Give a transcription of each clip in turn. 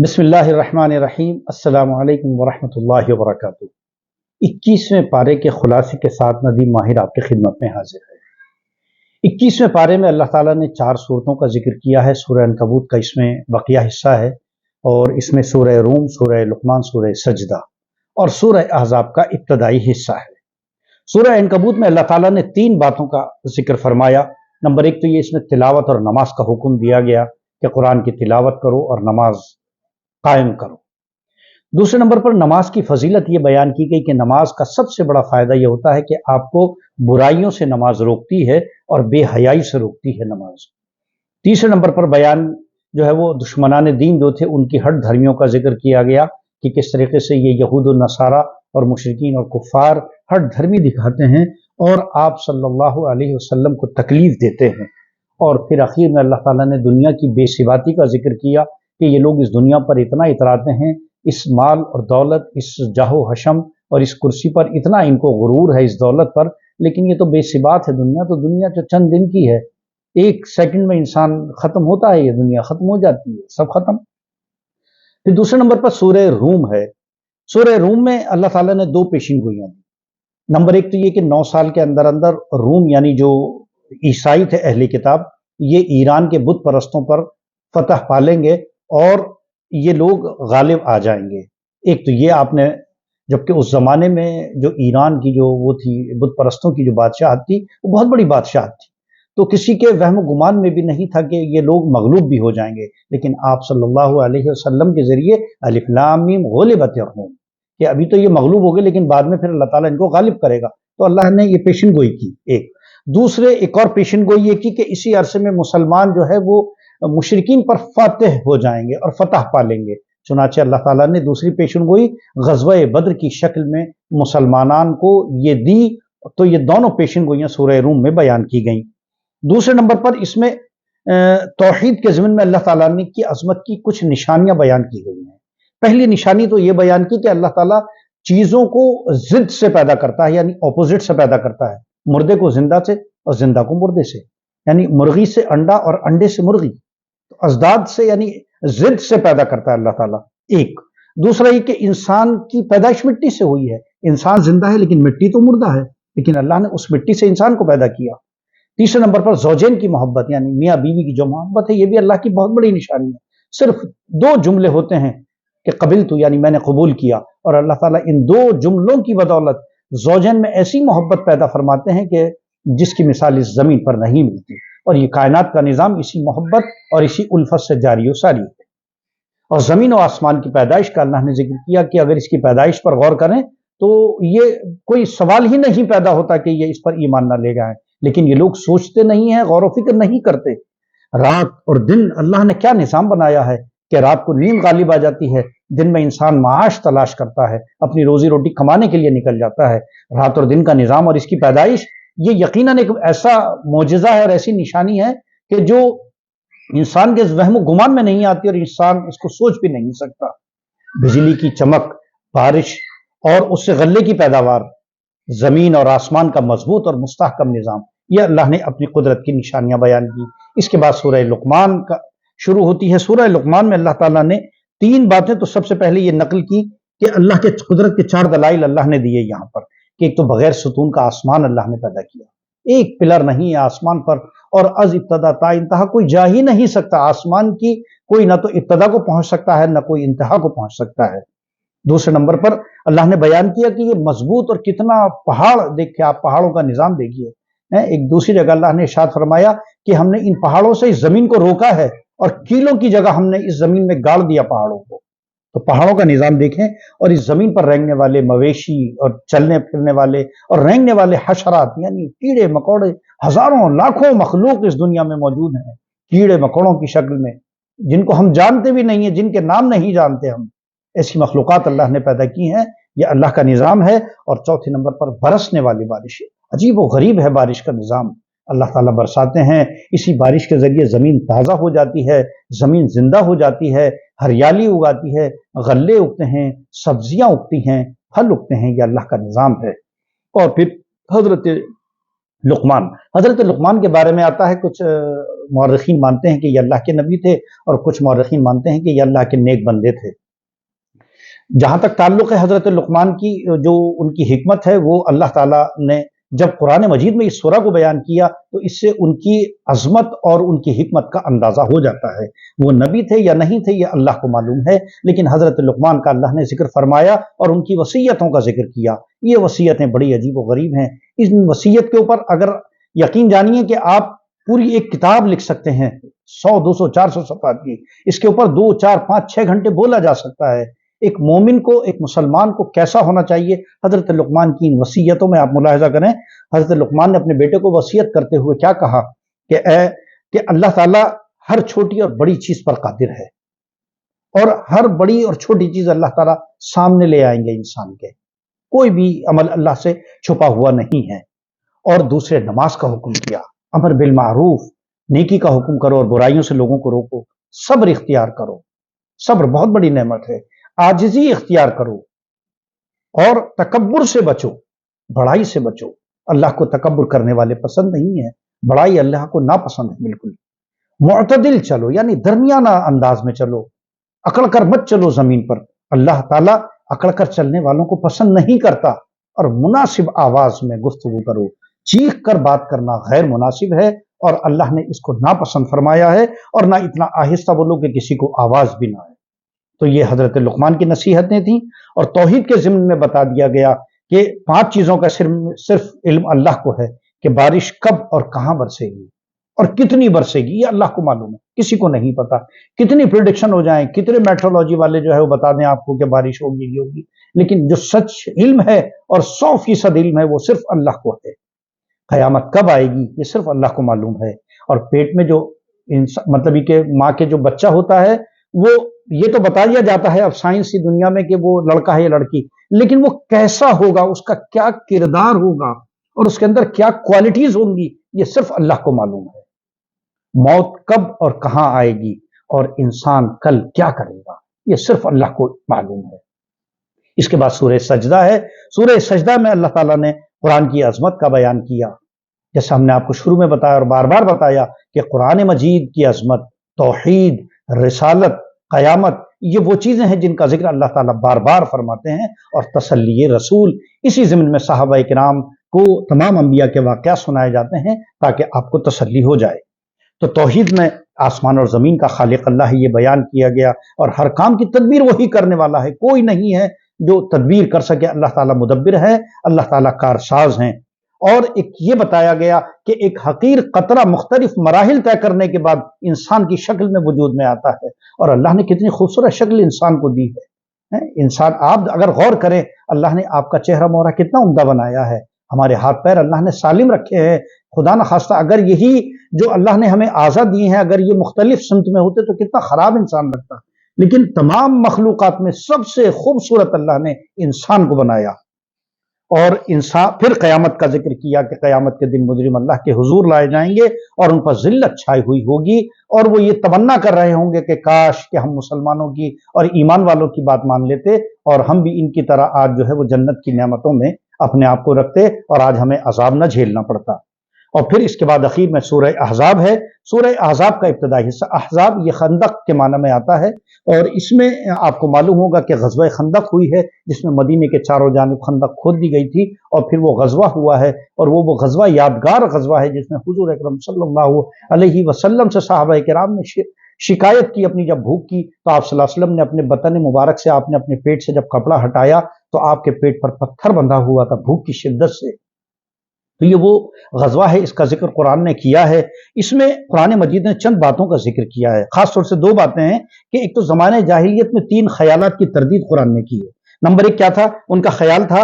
بسم اللہ الرحمن الرحیم۔ السلام علیکم ورحمۃ اللہ وبرکاتہ۔ 21ویں پارے کے خلاصے کے ساتھ ندیم ماہر آپ کی خدمت میں حاضر ہے۔ 21ویں پارے میں اللہ تعالیٰ نے 4 صورتوں کا ذکر کیا ہے۔ سورہ عنکبوت کا اس میں بقیہ حصہ ہے، اور اس میں سورہ روم، سورہ لقمان، سورہ سجدہ اور سورہ احزاب کا ابتدائی حصہ ہے۔ سورہ عنکبوت میں اللہ تعالیٰ نے 3 باتوں کا ذکر فرمایا۔ نمبر 1 تو یہ اس میں تلاوت اور نماز کا حکم دیا گیا کہ قرآن کی تلاوت کرو اور نماز قائم کرو۔ دوسرے نمبر پر نماز کی فضیلت یہ بیان کی گئی کہ نماز کا سب سے بڑا فائدہ یہ ہوتا ہے کہ آپ کو برائیوں سے نماز روکتی ہے اور بے حیائی سے روکتی ہے نماز۔ تیسرے نمبر پر بیان جو ہے وہ دشمنان دین جو تھے ان کی ہٹ دھرمیوں کا ذکر کیا گیا کہ کس طریقے سے یہ یہود و نصارہ اور مشرکین اور کفار ہٹ دھرمی دکھاتے ہیں اور آپ صلی اللہ علیہ وسلم کو تکلیف دیتے ہیں۔ اور پھر اخیر میں اللہ تعالیٰ نے دنیا کی بے ثباتی کا ذکر کیا کہ یہ لوگ اس دنیا پر اتنا اتراتے ہیں، اس مال اور دولت، اس جاہ و حشم اور اس کرسی پر اتنا ان کو غرور ہے، اس دولت پر، لیکن یہ تو بے ثبات ہے دنیا۔ تو دنیا جو چند دن کی ہے، 1 سیکنڈ میں انسان ختم ہوتا ہے، یہ دنیا ختم ہو جاتی ہے، سب ختم۔ پھر دوسرے نمبر پر سورہ روم ہے۔ سورہ روم میں اللہ تعالیٰ نے 2 پیشین گوئیاں دی۔ نمبر 1 تو یہ کہ 9 سال کے اندر اندر روم یعنی جو عیسائی تھے اہل کتاب، یہ ایران کے بت پرستوں پر فتح پالیں گے اور یہ لوگ غالب آ جائیں گے۔ ایک تو یہ آپ نے، جبکہ اس زمانے میں جو ایران کی جو وہ تھی بت پرستوں کی جو بادشاہت تھی وہ بہت بڑی بادشاہت تھی، تو کسی کے وہم و گمان میں بھی نہیں تھا کہ یہ لوگ مغلوب بھی ہو جائیں گے، لیکن آپ صلی اللہ علیہ وسلم کے ذریعے الف لام میم غلبت الروم، کہ ابھی تو یہ مغلوب ہو گئے لیکن بعد میں پھر اللہ تعالیٰ ان کو غالب کرے گا، تو اللہ نے یہ پیشن گوئی کی۔ ایک اور پیشن گوئی یہ کی کہ اسی عرصے میں مسلمان جو ہے وہ مشرکین پر فاتح ہو جائیں گے اور فتح پالیں گے۔ چنانچہ اللہ تعالیٰ نے دوسری پیشن گوئی غزوہ بدر کی شکل میں مسلمانان کو یہ دی، تو یہ دونوں پیشن گوئیاں سورہ روم میں بیان کی گئیں۔ دوسرے نمبر پر اس میں توحید کے ضمن میں اللہ تعالیٰ نے کی عظمت کی کچھ نشانیاں بیان کی گئی ہیں۔ پہلی نشانی تو یہ بیان کی کہ اللہ تعالیٰ چیزوں کو ضد سے پیدا کرتا ہے، یعنی اپوزٹ سے پیدا کرتا ہے، مردے کو زندہ سے اور زندہ کو مردے سے، یعنی مرغی سے انڈا اور انڈے سے مرغی، ازداد سے یعنی ضد سے پیدا کرتا ہے اللہ تعالیٰ۔ دوسرا یہ کہ انسان کی پیدائش مٹی سے ہوئی ہے، انسان زندہ ہے لیکن مٹی تو مردہ ہے، لیکن اللہ نے اس مٹی سے انسان کو پیدا کیا۔ تیسرے نمبر پر زوجین کی محبت، یعنی میاں بیوی کی جو محبت ہے، یہ بھی اللہ کی بہت بڑی نشانی ہے۔ صرف 2 جملے ہوتے ہیں کہ قبلت یعنی میں نے قبول کیا، اور اللہ تعالیٰ ان 2 جملوں کی بدولت زوجین میں ایسی محبت پیدا فرماتے ہیں کہ جس کی مثال اس زمین پر نہیں ملتی، اور یہ کائنات کا نظام اسی محبت اور اسی الفت سے جاری و ساری ہے۔ اور زمین و آسمان کی پیدائش کا اللہ نے ذکر کیا کہ اگر اس کی پیدائش پر غور کریں تو یہ کوئی سوال ہی نہیں پیدا ہوتا کہ یہ اس پر ایمان نہ لے جائیں، لیکن یہ لوگ سوچتے نہیں ہیں، غور و فکر نہیں کرتے۔ رات اور دن اللہ نے کیا نظام بنایا ہے کہ رات کو نیند غالب آ جاتی ہے، دن میں انسان معاش تلاش کرتا ہے، اپنی روزی روٹی کمانے کے لیے نکل جاتا ہے۔ رات اور دن کا نظام اور اس کی پیدائش یہ یقیناً ایک ایسا معجزہ ہے اور ایسی نشانی ہے کہ جو انسان کے وہم و گمان میں نہیں آتی اور انسان اس کو سوچ بھی نہیں سکتا۔ بجلی کی چمک، بارش اور اس سے غلے کی پیداوار، زمین اور آسمان کا مضبوط اور مستحکم نظام، یہ اللہ نے اپنی قدرت کی نشانیاں بیان کی۔ اس کے بعد سورہ لقمان کا شروع ہوتی ہے۔ سورہ لقمان میں اللہ تعالیٰ نے 3 باتیں تو سب سے پہلے یہ نقل کی کہ اللہ کے قدرت کے 4 دلائل اللہ نے دیے یہاں پر، کہ ایک تو بغیر ستون کا آسمان اللہ نے پیدا کیا، ایک پلر نہیں ہے آسمان پر، اور از ابتدا تا انتہا کوئی جا ہی نہیں سکتا آسمان کی، کوئی نہ تو ابتدا کو پہنچ سکتا ہے نہ کوئی انتہا کو پہنچ سکتا ہے۔ دوسرے نمبر پر اللہ نے بیان کیا کہ یہ مضبوط اور کتنا پہاڑ، دیکھیں آپ پہاڑوں کا نظام دیکھیے۔ ایک دوسری جگہ اللہ نے ارشاد فرمایا کہ ہم نے ان پہاڑوں سے اس زمین کو روکا ہے، اور کیلوں کی جگہ ہم نے اس زمین میں گاڑ دیا پہاڑوں کو۔ تو پہاڑوں کا نظام دیکھیں، اور اس زمین پر رینگنے والے مویشی اور چلنے پھرنے والے اور رینگنے والے حشرات، یعنی کیڑے مکوڑے، ہزاروں لاکھوں مخلوق اس دنیا میں موجود ہیں، کیڑے مکوڑوں کی شکل میں، جن کو ہم جانتے بھی نہیں ہیں، جن کے نام نہیں جانتے ہم، ایسی مخلوقات اللہ نے پیدا کی ہیں۔ یہ اللہ کا نظام ہے۔ اور چوتھے نمبر پر برسنے والی بارش، عجیب و غریب ہے بارش کا نظام، اللہ تعالیٰ برساتے ہیں، اسی بارش کے ذریعے زمین تازہ ہو جاتی ہے، زمین زندہ ہو جاتی ہے، ہریالی اگاتی ہے، غلے اگتے ہیں، سبزیاں اگتی ہیں، پھل اگتے ہیں، یہ اللہ کا نظام ہے۔ اور پھر حضرت لقمان، حضرت لقمان کے بارے میں آتا ہے، کچھ مورخین مانتے ہیں کہ یہ اللہ کے نبی تھے اور کچھ مورخین مانتے ہیں کہ یہ اللہ کے نیک بندے تھے۔ جہاں تک تعلق ہے حضرت لقمان کی، جو ان کی حکمت ہے، وہ اللہ تعالیٰ نے جب قرآن مجید میں اس سورہ کو بیان کیا تو اس سے ان کی عظمت اور ان کی حکمت کا اندازہ ہو جاتا ہے۔ وہ نبی تھے یا نہیں تھے یہ اللہ کو معلوم ہے، لیکن حضرت لقمان کا اللہ نے ذکر فرمایا اور ان کی وصیتوں کا ذکر کیا۔ یہ وصیتیں بڑی عجیب و غریب ہیں۔ اس وصیت کے اوپر اگر یقین جانیے کہ آپ پوری ایک کتاب لکھ سکتے ہیں، 100 200 400 صفحات کی، اس کے اوپر 2 4 5 6 گھنٹے بولا جا سکتا ہے۔ ایک مومن کو، ایک مسلمان کو کیسا ہونا چاہیے، حضرت لقمان کی ان وصیتوں میں آپ ملاحظہ کریں۔ حضرت لقمان نے اپنے بیٹے کو وصیت کرتے ہوئے کیا کہا کہ اللہ تعالیٰ ہر چھوٹی اور بڑی چیز پر قادر ہے، اور ہر بڑی اور چھوٹی چیز اللہ تعالیٰ سامنے لے آئیں گے انسان کے، کوئی بھی عمل اللہ سے چھپا ہوا نہیں ہے۔ اور دوسرے نماز کا حکم کیا، امر بالمعروف، نیکی کا حکم کرو اور برائیوں سے لوگوں کو روکو، صبر اختیار کرو، صبر بہت بڑی نعمت ہے، عاجزی اختیار کرو، اور تکبر سے بچو، بڑائی سے بچو۔ اللہ کو تکبر کرنے والے پسند نہیں ہے، بڑائی اللہ کو ناپسند ہے بالکل۔ معتدل چلو، یعنی درمیانہ انداز میں چلو، اکڑ کر مت چلو زمین پر، اللہ تعالیٰ اکڑ کر چلنے والوں کو پسند نہیں کرتا۔ اور مناسب آواز میں گفتگو کرو، چیخ کر بات کرنا غیر مناسب ہے اور اللہ نے اس کو ناپسند فرمایا ہے، اور نہ اتنا آہستہ بولو کہ کسی کو آواز بھی نہ آئے۔ تو یہ حضرت لقمان کی نصیحتیں تھیں، اور توحید کے ضمن میں بتا دیا گیا کہ 5 چیزوں کا صرف علم اللہ کو ہے، کہ بارش کب اور کہاں برسے گی اور کتنی برسے گی، یہ اللہ کو معلوم ہے، کسی کو نہیں پتا۔ کتنی پریڈکشن ہو جائیں، کتنے میٹرولوجی والے جو ہے وہ بتا دیں آپ کو کہ بارش ہوگی ہوگی، لیکن جو سچ علم ہے اور 100% علم ہے وہ صرف اللہ کو ہے۔ قیامت کب آئے گی یہ صرف اللہ کو معلوم ہے۔ اور پیٹ میں جو مطلب یہ کہ ماں کے جو بچہ ہوتا ہے، وہ یہ تو بتا دیا جاتا ہے اب سائنسی دنیا میں کہ وہ لڑکا ہے یا لڑکی، لیکن وہ کیسا ہوگا، اس کا کیا کردار ہوگا اور اس کے اندر کیا کوالٹیز ہوں گی، یہ صرف اللہ کو معلوم ہے۔ موت کب اور کہاں آئے گی اور انسان کل کیا کرے گا، یہ صرف اللہ کو معلوم ہے۔ اس کے بعد سورہ سجدہ ہے۔ سورہ سجدہ میں اللہ تعالیٰ نے قرآن کی عظمت کا بیان کیا، جیسا ہم نے آپ کو شروع میں بتایا اور بار بار بتایا کہ قرآن مجید کی عظمت، توحید، رسالت، قیامت، یہ وہ چیزیں ہیں جن کا ذکر اللہ تعالیٰ بار بار فرماتے ہیں، اور تسلی رسول، اسی ضمن میں صحابہ کرام کو تمام انبیاء کے واقعات سنائے جاتے ہیں تاکہ آپ کو تسلی ہو جائے۔ تو توحید میں آسمان اور زمین کا خالق اللہ ہے، یہ بیان کیا گیا، اور ہر کام کی تدبیر وہی کرنے والا ہے، کوئی نہیں ہے جو تدبیر کر سکے، اللہ تعالیٰ مدبر ہے، اللہ تعالیٰ کارساز ہیں۔ اور ایک یہ بتایا گیا کہ ایک حقیر قطرہ مختلف مراحل طے کرنے کے بعد انسان کی شکل میں وجود میں آتا ہے، اور اللہ نے کتنی خوبصورت شکل انسان کو دی ہے۔ انسان، آپ اگر غور کریں، اللہ نے آپ کا چہرہ مہرہ کتنا عمدہ بنایا ہے، ہمارے ہاتھ پیر اللہ نے سالم رکھے ہیں۔ خدا نخواستہ اگر یہی جو اللہ نے ہمیں اعضاء دیے ہیں اگر یہ مختلف سمت میں ہوتے تو کتنا خراب انسان لگتا، لیکن تمام مخلوقات میں سب سے خوبصورت اللہ نے انسان کو بنایا۔ اور انسان، پھر قیامت کا ذکر کیا کہ قیامت کے دن مجرم اللہ کے حضور لائے جائیں گے اور ان پر ذلت چھائی ہوئی ہوگی، اور وہ یہ تمنا کر رہے ہوں گے کہ کاش کہ ہم مسلمانوں کی اور ایمان والوں کی بات مان لیتے اور ہم بھی ان کی طرح آج جو ہے وہ جنت کی نعمتوں میں اپنے آپ کو رکھتے اور آج ہمیں عذاب نہ جھیلنا پڑتا۔ اور پھر اس کے بعد اخیر میں سورہ احزاب ہے۔ سورہ احزاب کا ابتدائی حصہ، احزاب یہ خندق کے معنی میں آتا ہے، اور اس میں آپ کو معلوم ہوگا کہ غزوہ خندق ہوئی ہے جس میں مدینے کے چاروں جانب خندق کھود دی گئی تھی، اور پھر وہ غزوہ ہوا ہے، اور وہ غزوہ یادگار غزوہ ہے جس میں حضور اکرم صلی اللہ علیہ وسلم سے صحابہ کرام نے شکایت کی، اپنی جب بھوک کی تو آپ صلی اللہ علیہ وسلم نے اپنے بطن مبارک سے، آپ نے اپنے پیٹ سے جب کپڑا ہٹایا تو آپ کے پیٹ پر پتھر بندھا ہوا تھا بھوک کی شدت سے۔ تو یہ وہ غزوہ ہے، اس کا ذکر قرآن نے کیا ہے۔ اس میں قرآن مجید نے چند باتوں کا ذکر کیا ہے، خاص طور سے 2 باتیں ہیں کہ ایک تو زمانہ جاہلیت میں 3 خیالات کی تردید قرآن نے کی ہے۔ نمبر 1 کیا تھا؟ ان کا خیال تھا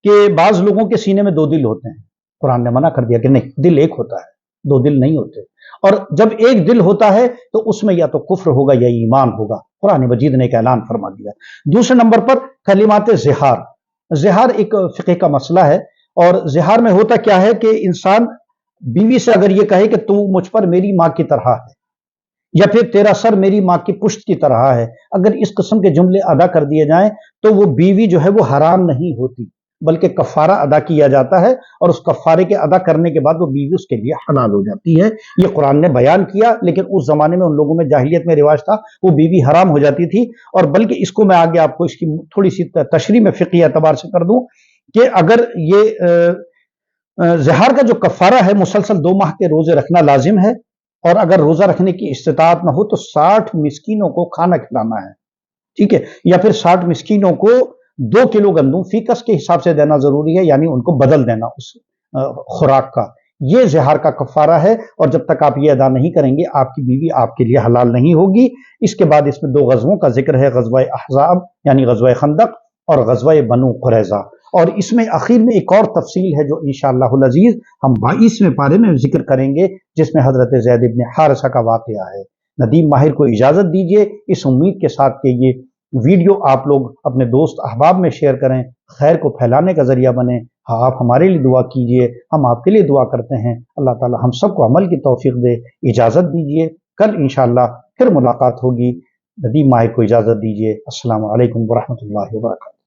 کہ بعض لوگوں کے سینے میں 2 دل ہوتے ہیں۔ قرآن نے منع کر دیا کہ نہیں، دل ایک ہوتا ہے، 2 دل نہیں ہوتے، اور جب ایک دل ہوتا ہے تو اس میں یا تو کفر ہوگا یا ایمان ہوگا، قرآن مجید نے ایک اعلان فرما دیا۔ دوسرے نمبر پر کلمات زہار۔ زہار ایک فقہ کا مسئلہ ہے، اور زہار میں ہوتا کیا ہے کہ انسان بیوی سے اگر یہ کہے کہ تو مجھ پر میری ماں کی طرح ہے، یا پھر تیرا سر میری ماں کی پشت کی طرح ہے، اگر اس قسم کے جملے ادا کر دیے جائیں تو وہ بیوی جو ہے وہ حرام نہیں ہوتی، بلکہ کفارہ ادا کیا جاتا ہے اور اس کفارے کے ادا کرنے کے بعد وہ بیوی اس کے لیے حلال ہو جاتی ہے۔ یہ قرآن نے بیان کیا، لیکن اس زمانے میں ان لوگوں میں جاہلیت میں رواج تھا، وہ بیوی حرام ہو جاتی تھی۔ اور بلکہ اس کو میں آگے آپ کو اس کی تھوڑی سی تشریح میں فقہی اعتبار سے کر دوں کہ اگر یہ زہار کا جو کفارہ ہے مسلسل 2 ماہ کے روزے رکھنا لازم ہے، اور اگر روزہ رکھنے کی استطاعت نہ ہو تو 60 مسکینوں کو کھانا کھلانا ہے، ٹھیک ہے، یا پھر 60 مسکینوں کو 2 کلو گندم فی کس کے حساب سے دینا ضروری ہے، یعنی ان کو بدل دینا اس خوراک کا۔ یہ زہار کا کفارہ ہے، اور جب تک آپ یہ ادا نہیں کریں گے آپ کی بیوی آپ کے لیے حلال نہیں ہوگی۔ اس کے بعد اس میں 2 غزووں کا ذکر ہے، غزوہ احزاب یعنی غزوہ خندق اور غزوہ بنو قریظہ، اور اس میں آخر میں ایک اور تفصیل ہے جو انشاءاللہ العزیز ہم 22ویں پارے میں ذکر کریں گے، جس میں حضرت زید بن حارثہ کا واقعہ ہے۔ ندیم ماہر کو اجازت دیجیے، اس امید کے ساتھ کہ یہ ویڈیو آپ لوگ اپنے دوست احباب میں شیئر کریں، خیر کو پھیلانے کا ذریعہ بنیں۔ ہاں، آپ ہمارے لیے دعا کیجیے، ہم آپ کے لیے دعا کرتے ہیں۔ اللہ تعالی ہم سب کو عمل کی توفیق دے۔ اجازت دیجیے، کل انشاءاللہ پھر ملاقات ہوگی۔ ندیم ماہر کو اجازت دیجیے۔ السلام علیکم ورحمۃ اللہ وبرکاتہ۔